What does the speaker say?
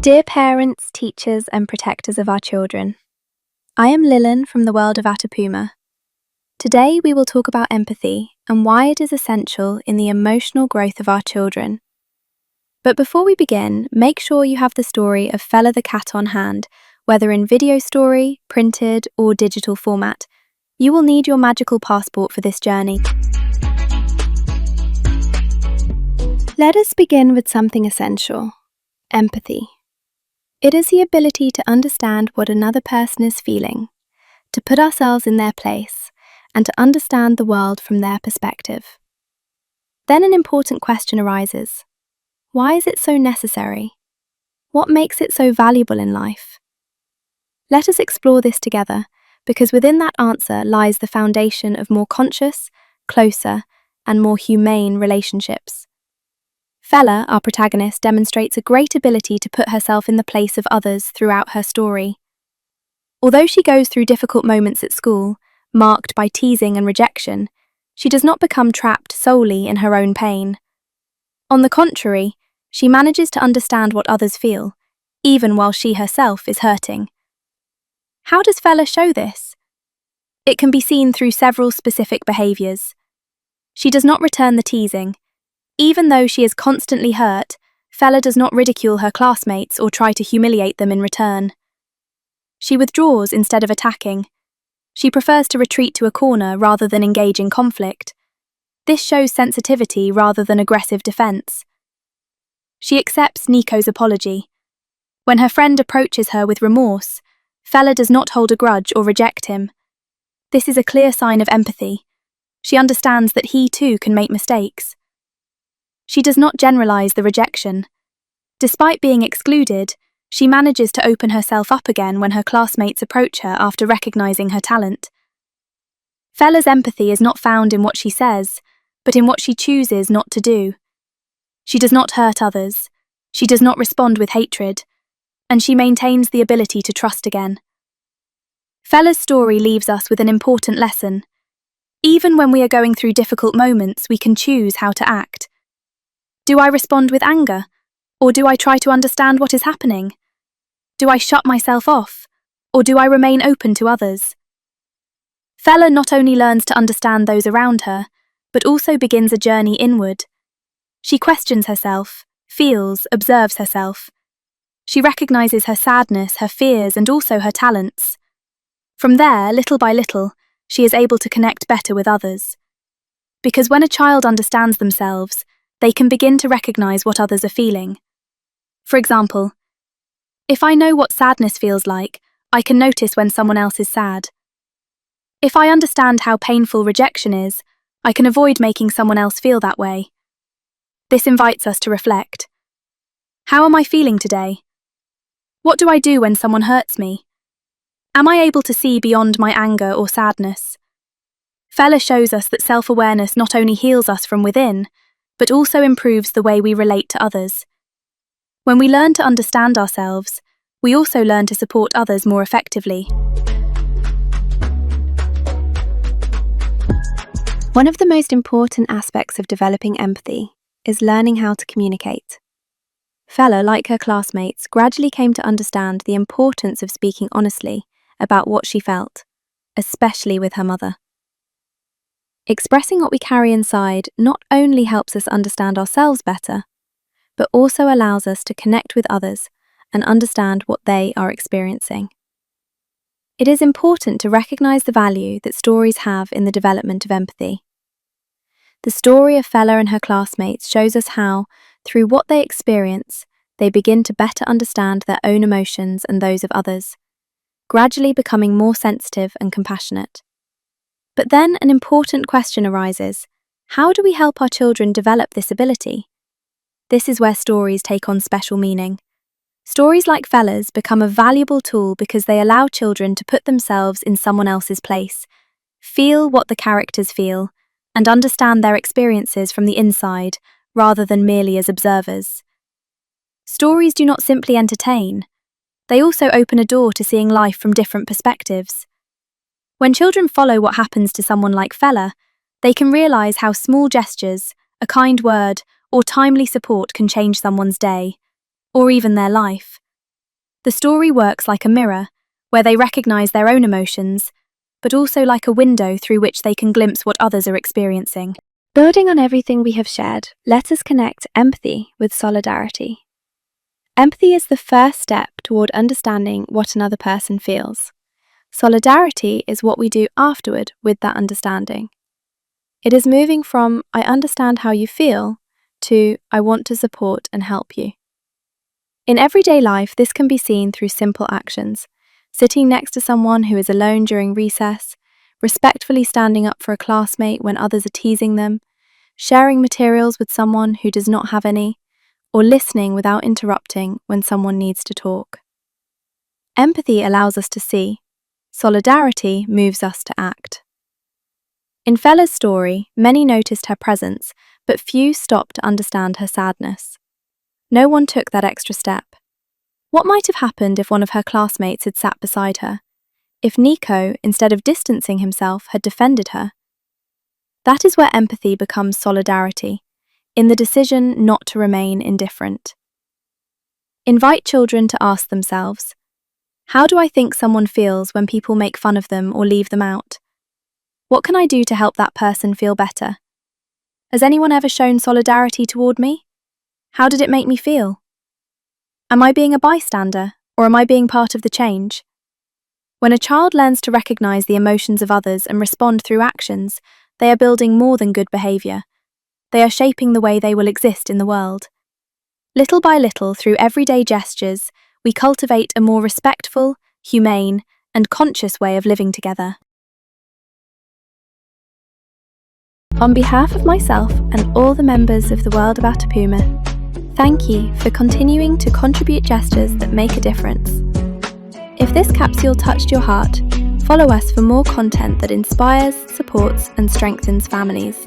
Dear parents, teachers, and protectors of our children, I am Lillian from the world of Atapuma. Today we will talk about empathy and why it is essential in the emotional growth of our children. But before we begin, make sure you have the story of Fela the cat on hand, whether in video story, printed, or digital format. You will need your magical passport for this journey. Let us begin with something essential: empathy. It is the ability to understand what another person is feeling, to put ourselves in their place, and to understand the world from their perspective. Then an important question arises. Why is it so necessary? What makes it so valuable in life? Let us explore this together, because within that answer lies the foundation of more conscious, closer, and more humane relationships. Fela, our protagonist, demonstrates a great ability to put herself in the place of others throughout her story. Although she goes through difficult moments at school, marked by teasing and rejection, she does not become trapped solely in her own pain. On the contrary, she manages to understand what others feel, even while she herself is hurting. How does Fela show this? It can be seen through several specific behaviours. She does not return the teasing. Even though she is constantly hurt, Fela does not ridicule her classmates or try to humiliate them in return. She withdraws instead of attacking. She prefers to retreat to a corner rather than engage in conflict. This shows sensitivity rather than aggressive defense. She accepts Nico's apology. When her friend approaches her with remorse, Fela does not hold a grudge or reject him. This is a clear sign of empathy. She understands that he too can make mistakes. She does not generalize the rejection. Despite being excluded, she manages to open herself up again when her classmates approach her after recognizing her talent. Fela's empathy is not found in what she says, but in what she chooses not to do. She does not hurt others, she does not respond with hatred, and she maintains the ability to trust again. Fela's story leaves us with an important lesson. Even when we are going through difficult moments, we can choose how to act. Do I respond with anger? Or do I try to understand what is happening? Do I shut myself off? Or do I remain open to others? Fela not only learns to understand those around her, but also begins a journey inward. She questions herself, feels, observes herself. She recognizes her sadness, her fears, and also her talents. From there, little by little, she is able to connect better with others. Because when a child understands themselves, they can begin to recognize what others are feeling. For example, if I know what sadness feels like, I can notice when someone else is sad. If I understand how painful rejection is, I can avoid making someone else feel that way. This invites us to reflect. How am I feeling today? What do I do when someone hurts me? Am I able to see beyond my anger or sadness? Fela shows us that self-awareness not only heals us from within, but also improves the way we relate to others. When we learn to understand ourselves, we also learn to support others more effectively. One of the most important aspects of developing empathy is learning how to communicate. Fela, like her classmates, gradually came to understand the importance of speaking honestly about what she felt, especially with her mother. Expressing what we carry inside not only helps us understand ourselves better, but also allows us to connect with others and understand what they are experiencing. It is important to recognize the value that stories have in the development of empathy. The story of Fela and her classmates shows us how, through what they experience, they begin to better understand their own emotions and those of others, gradually becoming more sensitive and compassionate. But then an important question arises: how do we help our children develop this ability? This is where stories take on special meaning. Stories like Fela's become a valuable tool because they allow children to put themselves in someone else's place, feel what the characters feel, and understand their experiences from the inside rather than merely as observers. Stories do not simply entertain, they also open a door to seeing life from different perspectives. When children follow what happens to someone like Fela, they can realize how small gestures, a kind word, or timely support can change someone's day, or even their life. The story works like a mirror, where they recognize their own emotions, but also like a window through which they can glimpse what others are experiencing. Building on everything we have shared, let us connect empathy with solidarity. Empathy is the first step toward understanding what another person feels. Solidarity is what we do afterward with that understanding. It is moving from "I understand how you feel" to "I want to support and help you." In everyday life, this can be seen through simple actions: sitting next to someone who is alone during recess, respectfully standing up for a classmate when others are teasing them, sharing materials with someone who does not have any, or listening without interrupting when someone needs to talk. Empathy allows us to see. Solidarity moves us to act. In Fela's story, many noticed her presence, but few stopped to understand her sadness. No one took that extra step. What might have happened if one of her classmates had sat beside her? If Nico, instead of distancing himself, had defended her? That is where empathy becomes solidarity, in the decision not to remain indifferent. Invite children to ask themselves, how do I think someone feels when people make fun of them or leave them out? What can I do to help that person feel better? Has anyone ever shown solidarity toward me? How did it make me feel? Am I being a bystander, or am I being part of the change? When a child learns to recognize the emotions of others and respond through actions, they are building more than good behavior. They are shaping the way they will exist in the world. Little by little, through everyday gestures, we cultivate a more respectful, humane, and conscious way of living together. On behalf of myself and all the members of the world of Atapuma, thank you for continuing to contribute gestures that make a difference. If this capsule touched your heart, follow us for more content that inspires, supports, and strengthens families.